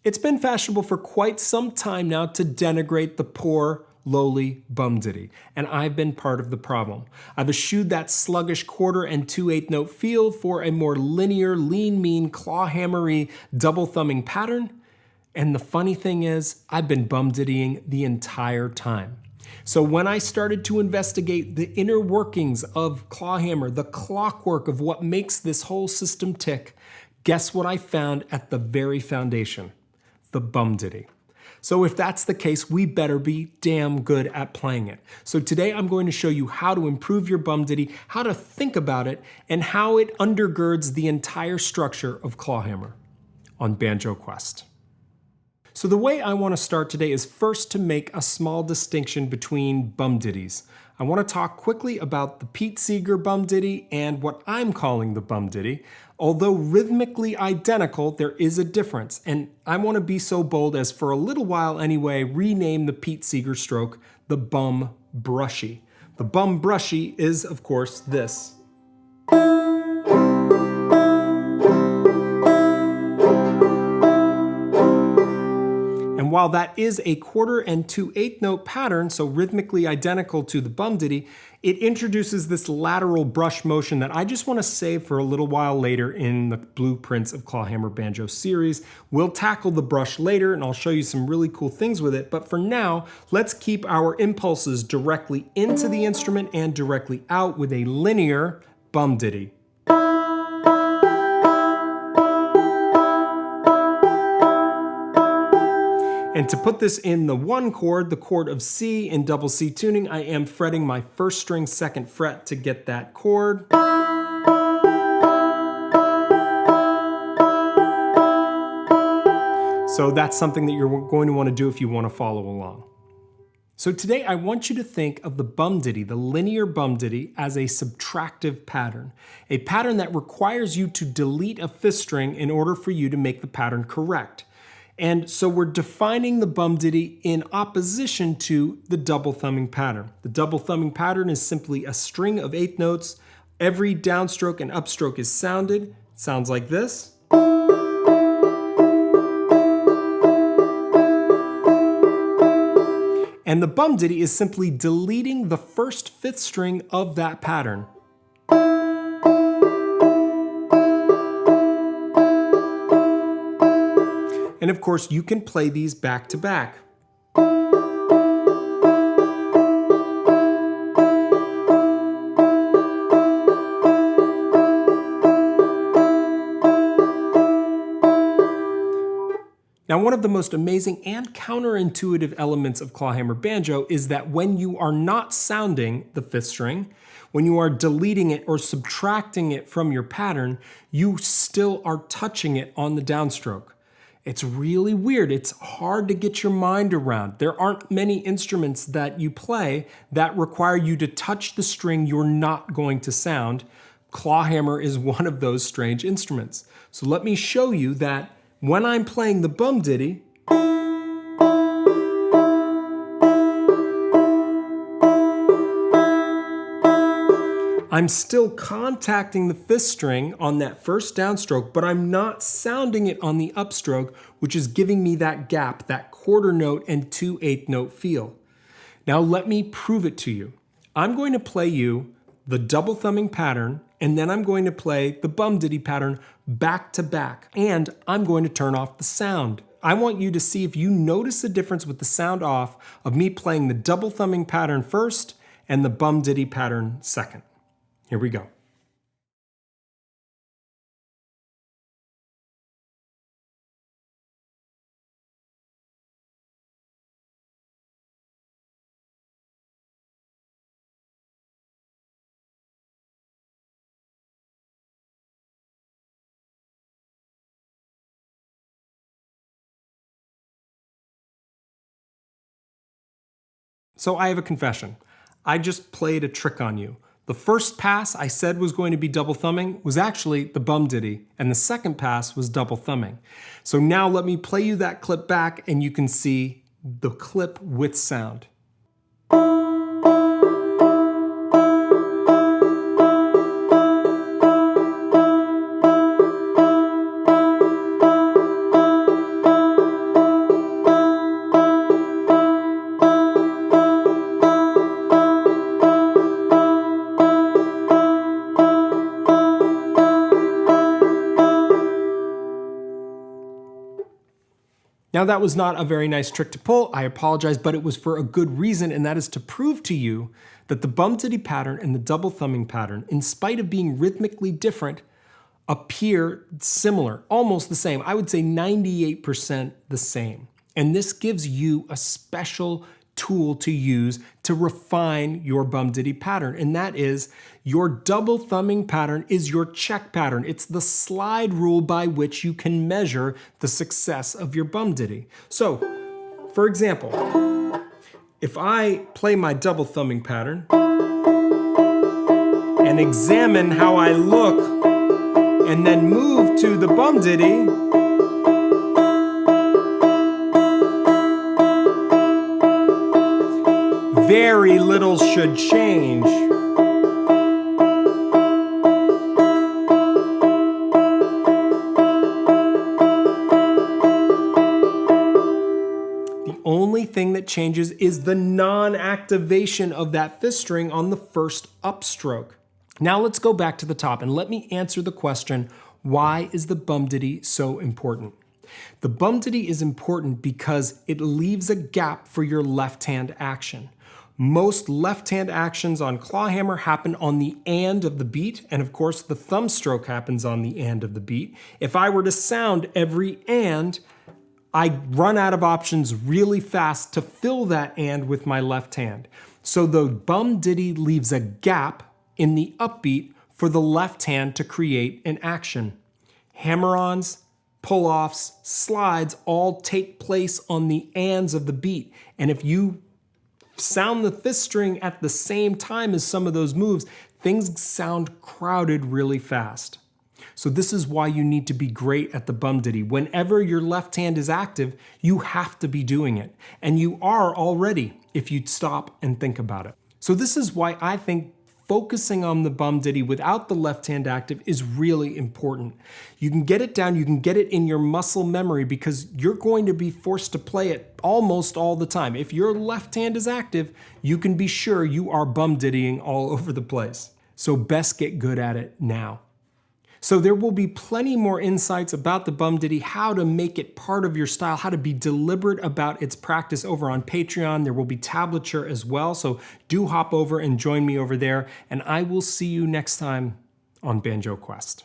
It's been fashionable for quite some time now to denigrate the poor, lowly BumDitty, and I've been part of the problem. I've eschewed that sluggish quarter and 2/8 note feel for a more linear, lean, mean, clawhammery, double thumbing pattern. And the funny thing is, I've been BumDittying the entire time. So when I started to investigate the inner workings of Clawhammer, the clockwork of what makes this whole system tick, guess what I found at the very foundation? The BumDitty. So if that's the case, we better be damn good at playing it. So today I'm going to show you how to improve your BumDitty, how to think about it, and how it undergirds the entire structure of Clawhammer on Banjo Quest. So the way I want to start today is first to make a small distinction between BumDitties. I want to talk quickly about the Pete Seeger BumDitty and what I'm calling the BumDitty. Although rhythmically identical, there is a difference, and I want to be so bold as, for a little while anyway, rename the Pete Seeger stroke the Bum Brushy. The Bum Brushy is, of course, this. And while that is a quarter and 2/8 note pattern, so rhythmically identical to the BumDitty, it introduces this lateral brush motion that I just want to save for a little while later in the Blueprints of Clawhammer Banjo series. We'll tackle the brush later and I'll show you some really cool things with it, but for now, let's keep our impulses directly into the instrument and directly out with a linear BumDitty. And to put this in the one chord, the chord of C in double C tuning, I am fretting my first string second fret to get that chord. So that's something that you're going to want to do if you want to follow along. So today I want you to think of the BumDitty, the linear BumDitty, as a subtractive pattern. A pattern that requires you to delete a fifth string in order for you to make the pattern correct. And so we're defining the BumDitty in opposition to the double thumbing pattern. The double thumbing pattern is simply a string of 8 notes. Every downstroke and upstroke is sounded. It sounds like this. And the BumDitty is simply deleting the first fifth string of that pattern. And of course, you can play these back to back. Now, one of the most amazing and counterintuitive elements of Clawhammer Banjo is that when you are not sounding the fifth string, when you are deleting it or subtracting it from your pattern, you still are touching it on the downstroke. It's really weird. It's hard to get your mind around. There aren't many instruments that you play that require you to touch the string you're not going to sound. Clawhammer is one of those strange instruments. So let me show you that when I'm playing the BumDitty, I'm still contacting the fifth string on that first downstroke, but I'm not sounding it on the upstroke, which is giving me that gap, that quarter note and 2/8 note feel. Now let me prove it to you. I'm going to play you the double thumbing pattern, and then I'm going to play the BumDitty pattern back to back, and I'm going to turn off the sound. I want you to see if you notice the difference with the sound off of me playing the double thumbing pattern first and the BumDitty pattern second. Here we go. So I have a confession. I just played a trick on you. The first pass I said was going to be double thumbing was actually the BumDitty, and the second pass was double thumbing. So now let me play you that clip back and you can see the clip with sound. Now that was not a very nice trick to pull, I apologize, but it was for a good reason, and that is to prove to you that the Bum-Ditty pattern and the double thumbing pattern, in spite of being rhythmically different, appear similar, almost the same. I would say 98% the same. And this gives you a special tool to use to refine your Bum-Ditty pattern, and that is your double thumbing pattern is your check pattern. It's the slide rule by which you can measure the success of your Bum-Ditty. So, for example, if I play my double thumbing pattern and examine how I look and then move to the Bum-Ditty, very little should change. The only thing that changes is the non-activation of that fifth string on the first upstroke. Now let's go back to the top and let me answer the question, why is the Bum-Ditty so important? The Bum-Ditty is important because it leaves a gap for your left hand action. Most left hand actions on Clawhammer happen on the and of the beat, and of course the thumb stroke happens on the and of the beat. If I were to sound every and, I run out of options really fast to fill that and with my left hand. So the Bum-Ditty leaves a gap in the upbeat for the left hand to create an action. Hammer-ons, pull-offs, slides all take place on the ands of the beat, and if you sound the fifth string at the same time as some of those moves, things sound crowded really fast. So this is why you need to be great at the Bum-Ditty. Whenever your left hand is active, you have to be doing it. And you are already if you stop and think about it. So this is why I think focusing on the Bum-Ditty without the left hand active is really important. You can get it down, you can get it in your muscle memory because you're going to be forced to play it almost all the time. If your left hand is active, you can be sure you are Bum-Dittying all over the place. So best get good at it now. So there will be plenty more insights about the Bum-Ditty, how to make it part of your style, how to be deliberate about its practice over on Patreon. There will be tablature as well, so do hop over and join me over there, and I will see you next time on Banjo Quest.